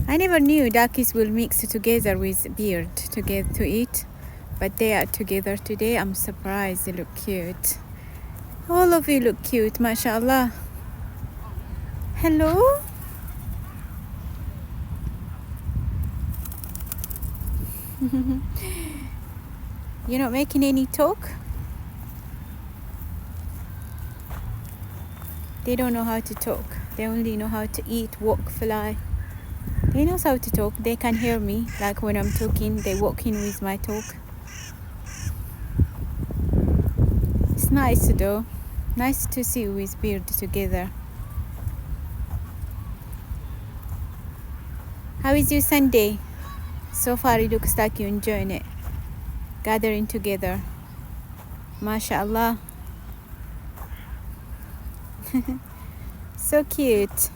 I never knew duckies will mix together with beard together to eat, but they are together today. I'm surprised. They look cute. All of you look cute, mashallah. Hello? You're not making any talk? They don't know how to talk. They only know how to eat, walk, fly. They know how to talk. They can hear me. Like when I'm talking, they walk in with my talk. It's nice though. Nice to see you with beard together. How is your Sunday? So far it looks like you're enjoying it. Gathering together. MashaAllah. So cute.